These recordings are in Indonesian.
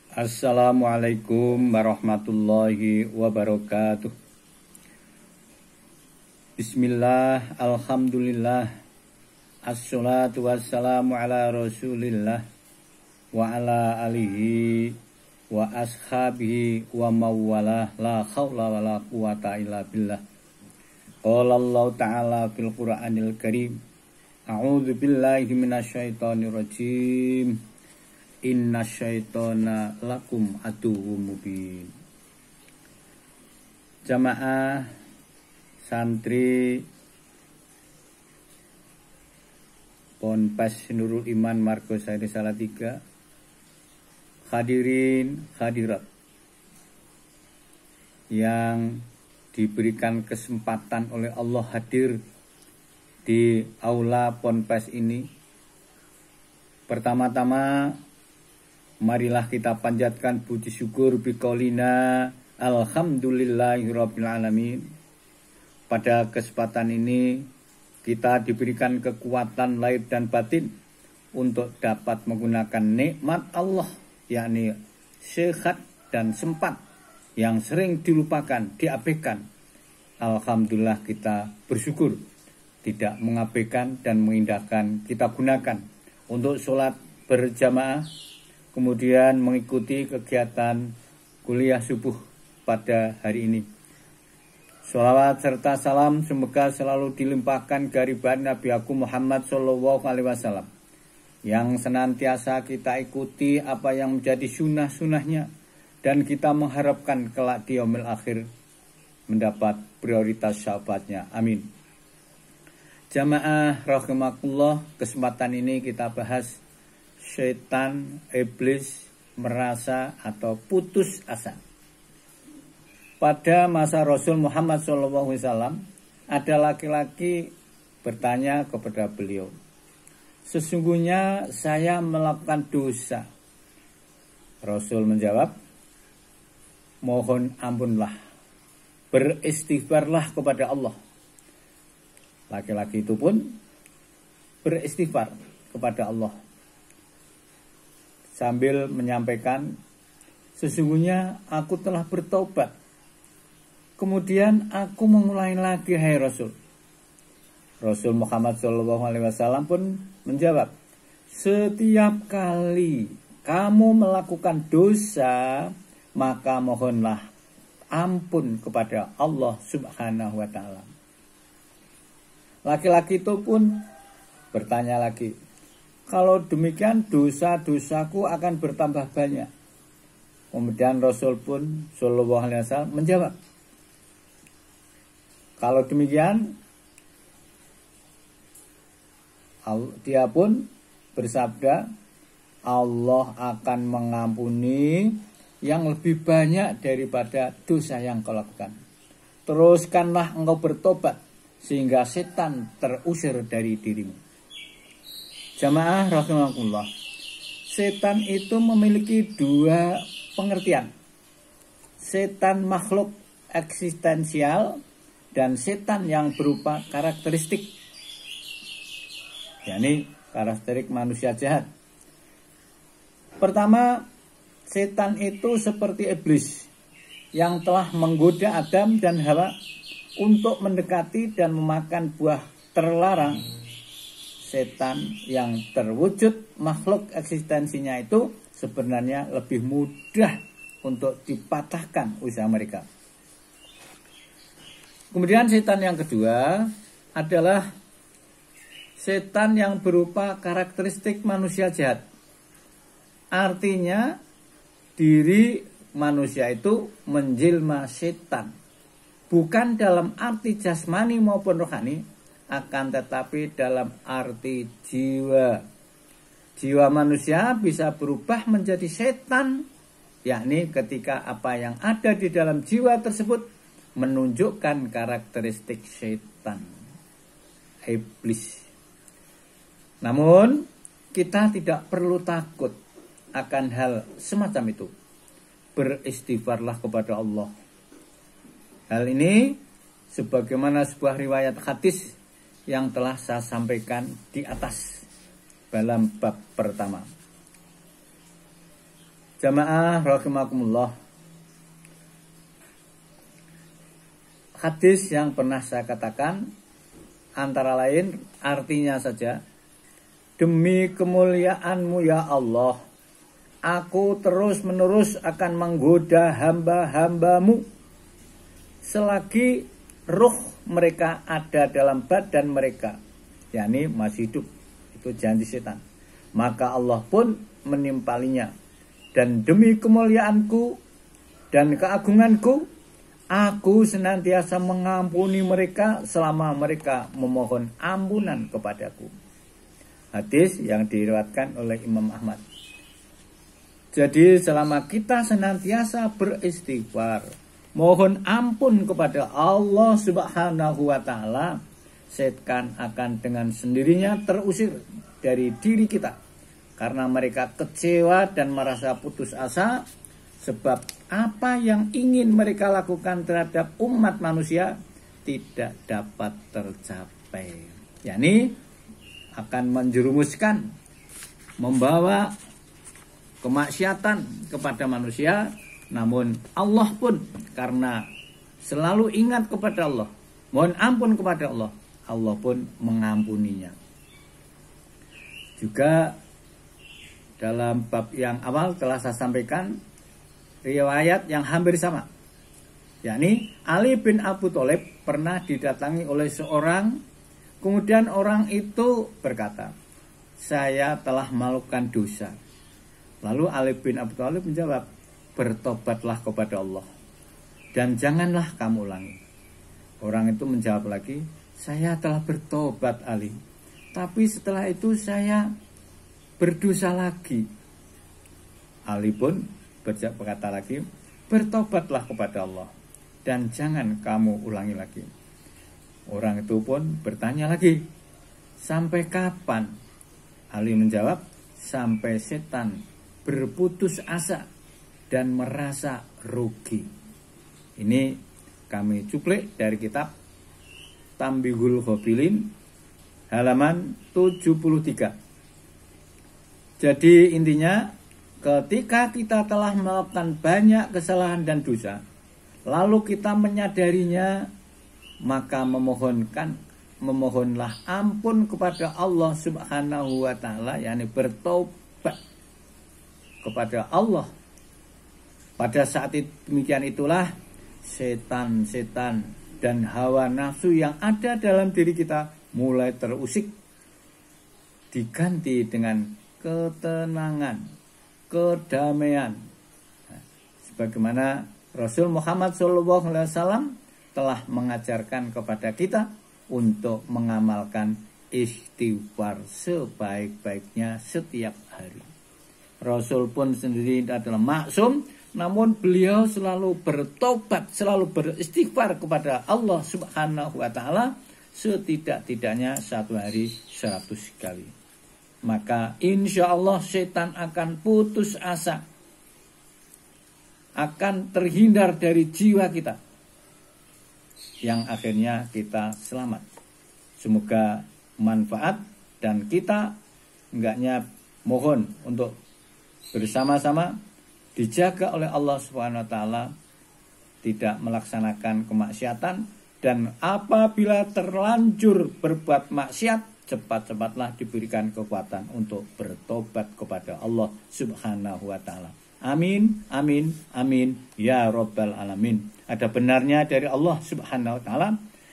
Assalamualaikum warahmatullahi wabarakatuh. Bismillah, alhamdulillah, assalatu wassalamu ala rasulillah wa ala alihi wa ashabihi wa mawalah, la khawla wa la quwata illa billah. Qala Allah ta'ala fil Qur'anil Karim, a'udzu billahi minasyaitonir rajim. Inna syaitona lakum aduwwum mubin. Jamaah santri Ponpes Nurul Iman Margo Sairi Salatiga, hadirin hadirat yang diberikan kesempatan oleh Allah hadir di aula Ponpes ini. Pertama-tama marilah kita panjatkan puji syukur biqaulina alhamdulillahirabbil alamin. Pada kesempatan ini kita diberikan kekuatan lahir dan batin untuk dapat menggunakan nikmat Allah, yakni sehat dan sempat yang sering dilupakan, diabaikan. Alhamdulillah kita bersyukur tidak mengabaikan dan mengindahkan, kita gunakan untuk sholat berjamaah, kemudian mengikuti kegiatan kuliah subuh pada hari ini. Sholawat serta salam semoga selalu dilimpahkan keharibaan Nabi Agung Muhammad SAW, yang senantiasa kita ikuti apa yang menjadi sunnah-sunnahnya, dan kita mengharapkan kelak di yaumil akhir mendapat prioritas syafaatnya. Amin. Jamaah rahimakumullah, kesempatan ini kita bahas syaitan, iblis, merasa atau putus asa. Pada masa Rasul Muhammad SAW, ada laki-laki bertanya kepada beliau, "Sesungguhnya saya melakukan dosa." Rasul menjawab, "Mohon ampunlah, beristighfarlah kepada Allah." Laki-laki itu pun beristighfar kepada Allah sambil menyampaikan, "Sesungguhnya aku telah bertobat. Kemudian aku memulai lagi, hai Rasul." Rasul Muhammad SAW pun menjawab, "Setiap kali kamu melakukan dosa, maka mohonlah ampun kepada Allah Subhanahu wa Ta'ala." Laki-laki itu pun bertanya lagi, "Kalau demikian dosa-dosaku akan bertambah banyak." Kemudian Rasul pun SAW menjawab, "Kalau demikian," dia pun bersabda, "Allah akan mengampuni yang lebih banyak daripada dosa yang kau lakukan. Teruskanlah engkau bertobat sehingga setan terusir dari dirimu." Jamaah rahimakumullah, setan itu memiliki dua pengertian. Setan makhluk eksistensial dan setan yang berupa karakteristik, yakni karakteristik manusia jahat. Pertama, setan itu seperti iblis yang telah menggoda Adam dan Hawa untuk mendekati dan memakan buah terlarang. Setan yang terwujud makhluk eksistensinya itu sebenarnya lebih mudah untuk dipatahkan usaha mereka. Kemudian setan yang kedua adalah setan yang berupa karakteristik manusia jahat. Artinya diri manusia itu menjelma setan, bukan dalam arti jasmani maupun rohani, akan tetapi dalam arti jiwa. Jiwa manusia bisa berubah menjadi setan, yakni ketika apa yang ada di dalam jiwa tersebut menunjukkan karakteristik setan, iblis. Namun kita tidak perlu takut akan hal semacam itu. Beristighfarlah kepada Allah. Hal ini sebagaimana sebuah riwayat hadis yang telah saya sampaikan di atas dalam bab pertama. Jamaah rahimakumullah. Hadis yang pernah saya katakan antara lain artinya saja, demi kemuliaan-Mu ya Allah, aku terus-menerus akan menggoda hamba-hamba-Mu selagi ruh mereka ada dalam badan mereka, yakni masih hidup. Itu janji setan. Maka Allah pun menimpalinya. Dan demi kemuliaanku dan keagunganku, aku senantiasa mengampuni mereka selama mereka memohon ampunan kepadaku. Hadis yang diriwayatkan oleh Imam Ahmad. Jadi selama kita senantiasa beristighfar, mohon ampun kepada Allah Subhanahu wa Ta'ala, setan akan dengan sendirinya terusir dari diri kita. Karena mereka kecewa dan merasa putus asa, sebab apa yang ingin mereka lakukan terhadap umat manusia tidak dapat tercapai. yakni akan menjerumuskan, membawa kemaksiatan kepada manusia. Namun Allah pun karena selalu ingat kepada Allah, mohon ampun kepada Allah, Allah pun mengampuninya. Juga dalam bab yang awal telah saya sampaikan riwayat yang hampir sama, yakni Ali bin Abu Thalib pernah didatangi oleh seorang, kemudian orang itu berkata, saya telah melakukan dosa. Lalu Ali bin Abu Thalib menjawab, bertobatlah kepada Allah dan janganlah kamu ulangi. Orang itu menjawab lagi, saya telah bertobat Ali, tapi setelah itu saya berdosa lagi. Ali pun berkata lagi, bertobatlah kepada Allah dan jangan kamu ulangi lagi. Orang itu pun bertanya lagi, sampai kapan? Ali menjawab, sampai setan berputus asa dan merasa rugi. Ini kami cuplik dari kitab Tambihul Ghafilin halaman 73. Jadi intinya, ketika kita telah melakukan banyak kesalahan dan dosa, lalu kita menyadarinya, maka memohonlah ampun kepada Allah Subhanahu wa Ta'ala, yakni bertobat kepada Allah. Pada saat demikian itulah setan-setan dan hawa nafsu yang ada dalam diri kita mulai terusik, diganti dengan ketenangan, kedamaian. Sebagaimana Rasul Muhammad SAW telah mengajarkan kepada kita untuk mengamalkan istighfar sebaik-baiknya setiap hari. Rasul pun sendiri adalah maksum, namun beliau selalu bertobat, selalu beristighfar kepada Allah Subhanahu wa Ta'ala setidak-tidaknya satu hari 100 kali. Maka insya Allah setan akan putus asa, akan terhindar dari jiwa kita, yang akhirnya kita selamat. Semoga manfaat, dan kita hendaknya mohon untuk bersama-sama dijaga oleh Allah Subhanahu wa Ta'ala, tidak melaksanakan kemaksiatan, dan apabila terlanjur berbuat maksiat, cepat-cepatlah diberikan kekuatan untuk bertobat kepada Allah Subhanahu wa Ta'ala. Amin, amin, amin, ya Rabbal Alamin. Ada benarnya dari Allah Subhanahu wa Ta'ala,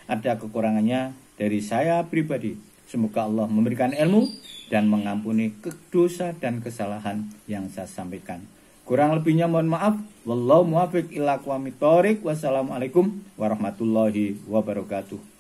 ada kekurangannya dari saya pribadi. Semoga Allah memberikan ilmu dan mengampuni dosa dan kesalahan yang saya sampaikan. Kurang lebihnya mohon maaf. Wallahu muwaffiq ila aqwamit thoriq. Wassalamualaikum warahmatullahi wabarakatuh.